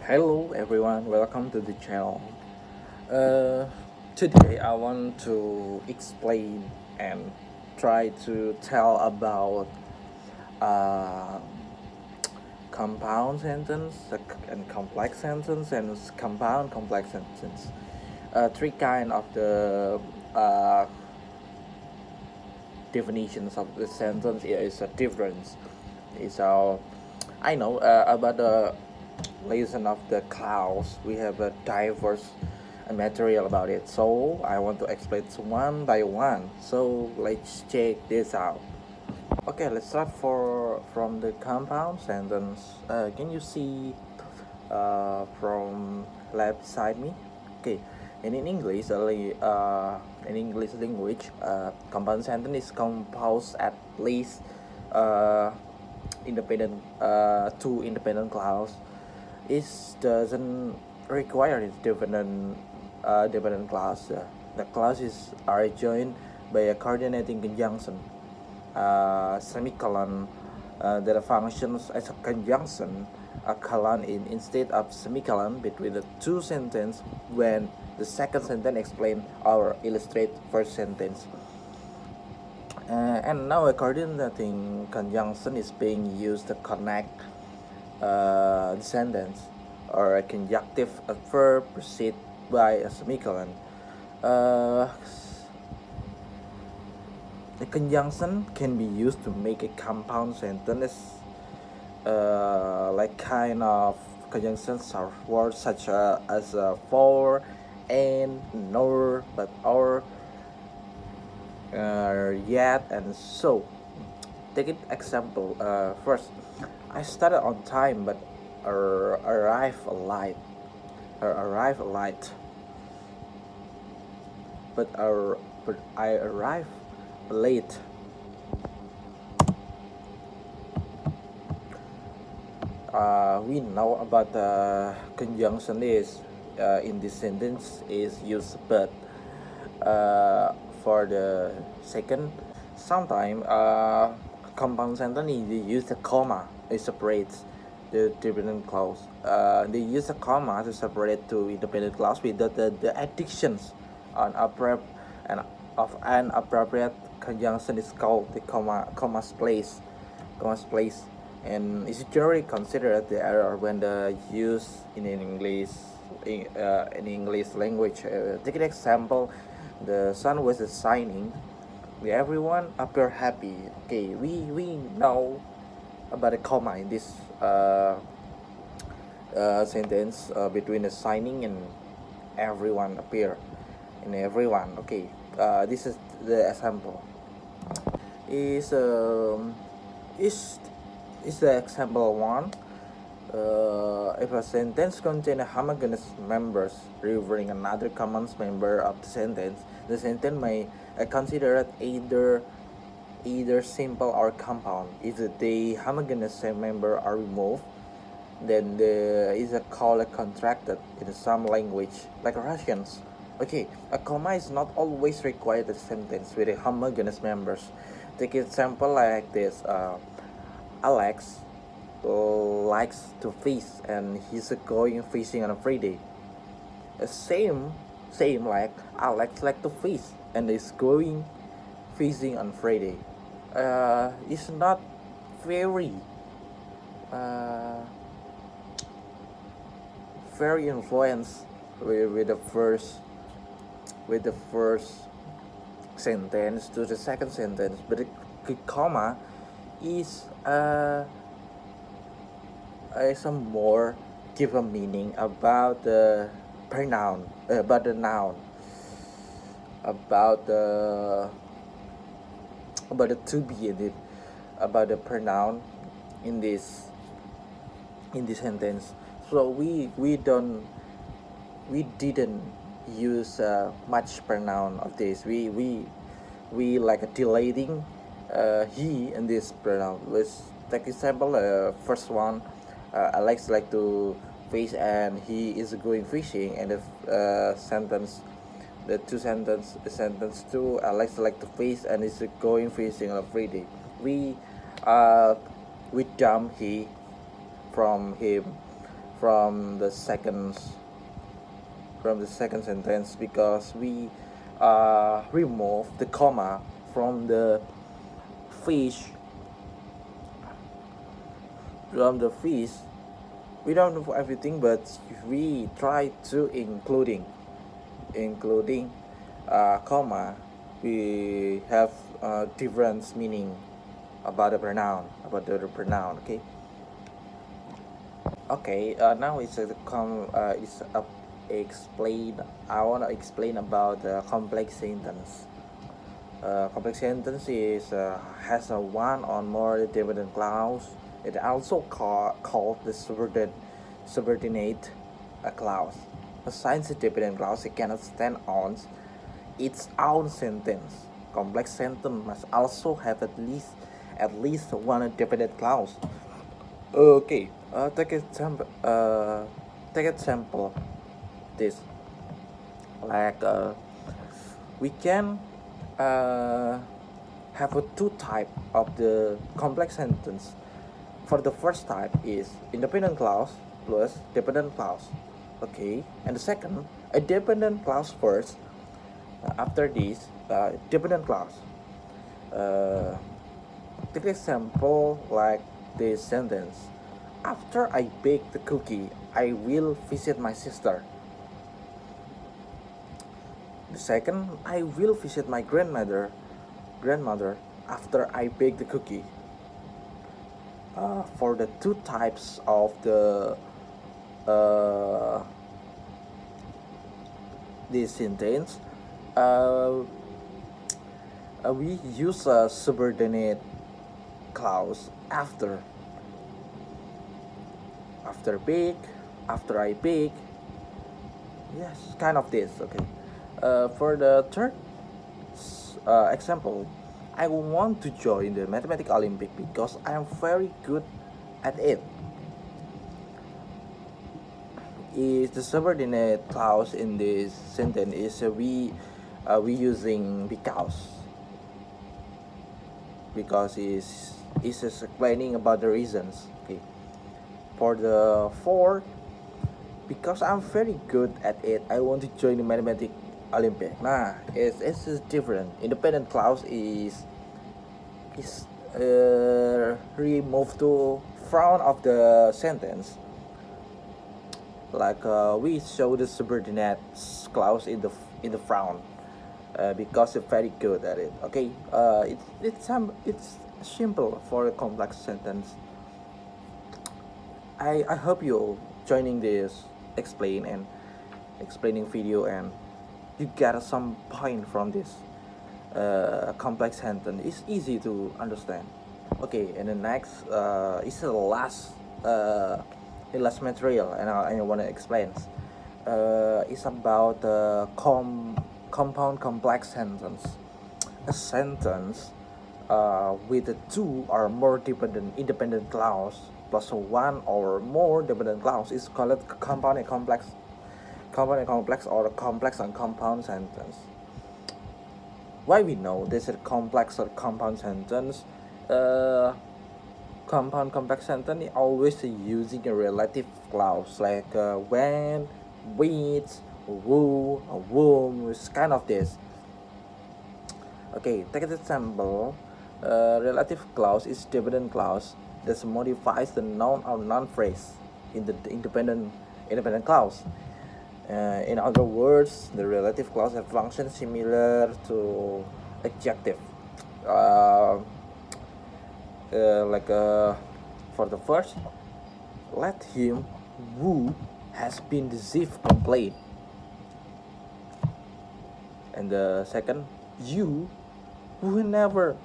Hello everyone, welcome to the channel. Uh, Today I want to explain and try to tell about uh, compound sentence and complex sentence and compound complex sentence. Three kind of the uh, definitions of the sentence is a difference. So I know about the lesson of the clouds. We have a diverse material about it. So I want to explain one by one. So let's check this out. Okay, let's start from the compound sentence. Can you see from left beside me? Okay, and in English language, compound sentence is composed at least uh, independent two independent clause. It doesn't require a dependent clause. The clauses are joined by a coordinating conjunction, semicolon, that functions as a conjunction, a colon instead of semicolon between the two sentences when the second sentence explain or illustrate first sentence. And now a coordinating conjunction is being used to connect the sentence or a conjunctive verb preceded by a semicolon. The conjunction can be used to make a compound sentence, like kind of conjunctions are words such as for, and, nor, but, or, yet, and so. Take it example. First, I started on time but arrived late. Arrived late. But I arrived late. We know about the conjunction is in this sentence is used, but for the second, sometimes compound sentence they use a comma. It separates the dependent clause. They use a comma to separate two independent clause without the addictions on and of an appropriate conjunction is called the comma's place. Comma's place, and is generally considered the error when the use in English language. Take an example: the sun was shining, everyone appear happy. Okay, we know about a comma in this sentence between the signing and everyone appear in everyone. Okay, this is the example. Is is is the example one. If a sentence contains homogeneous members referring another common member of the sentence may consider it either simple or compound. If the homogeneous member are removed, then the is called a contracted in some language, like Russians. Okay, a comma is not always required in a sentence with a homogeneous members. Take example like this: Alex likes to fish and he's going fishing on a Friday. Same like Alex like to fish and is going fishing on Friday. It's not very uh, very influenced with the first sentence to the second sentence, but the comma is some more give a meaning about the pronoun, about the noun, about the to be in it, about the pronoun in this sentence. So we didn't use much pronoun of this. We like deleting he in this pronoun. Let's take example. First one, Alex like to fish and he is going fishing, and sentence two, Alex like to fish and is going fishing on Friday. We uh we dump he from him from the second sentence, because we remove the comma from the fish we don't know everything, but we try to including comma. We have different meaning about the pronoun, okay. Okay, now explain. I want to explain about the complex sentence. Complex sentence has a one or more dependent clause. It also called the subordinate clause. A science dependent clause, it cannot stand on its own sentence. Complex sentence must also have at least one dependent clause. Okay, take example this, like we can have a two type of the complex sentence. For the first type is independent clause plus dependent clause, okay, and the second a dependent clause first, after this dependent clause. Take example like this sentence: after I bake the cookie, I will visit my sister. The second, I will visit my grandmother after I bake the cookie. For the two types of the this sentence, we use a subordinate clause after bake, after I bake. Yes, kind of this, okay. For the third example, I want to join the mathematics Olympic because I am very good at it. Is the subordinate clause in this sentence is we using because is explaining about the reasons, okay. For the fourth, because I'm very good at it, I want to join the mathematics Olympic. Nah, it's different. Independent clause is removed to front of the sentence. Like we show the subordinate clause in the front, because you're very good at it. Okay, it's simple for a complex sentence. I hope you joining this explaining video, and you get some point from this complex sentence. It's easy to understand. Okay, and the next is the last material, and I want to explain. It's about the compound complex sentence. A sentence with two or more independent clause plus one or more dependent clause is called compound and complex or a complex and compound sentence. Why we know this is a complex or compound sentence? Compound complex sentence is always using a relative clause, like when, which, who, whom. It's kind of this. Okay, take an example. Relative clause is dependent clause that modifies the noun or noun phrase in the independent clause. In other words, the relative clause have functions similar to adjective. For the first, let him who has been deceived complain. And the second, you who never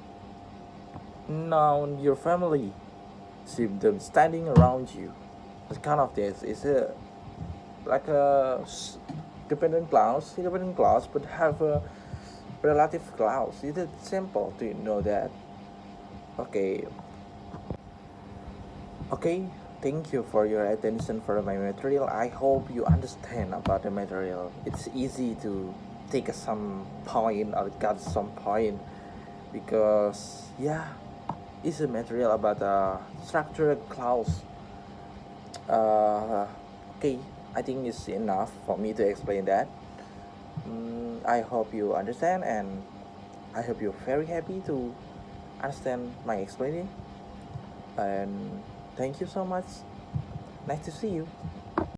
known your family, see them standing around you. It's kind of this. It's like a dependent clause, but have a relative clause. It's simple to know that. Okay, thank you for your attention for my material. I hope you understand about the material. It's easy to take some point or got some point, because it's a material about a structured clause. Okay, I think it's enough for me to explain that. I hope you understand, and I hope you're very happy to understand my explaining. And thank you so much. Nice to see you.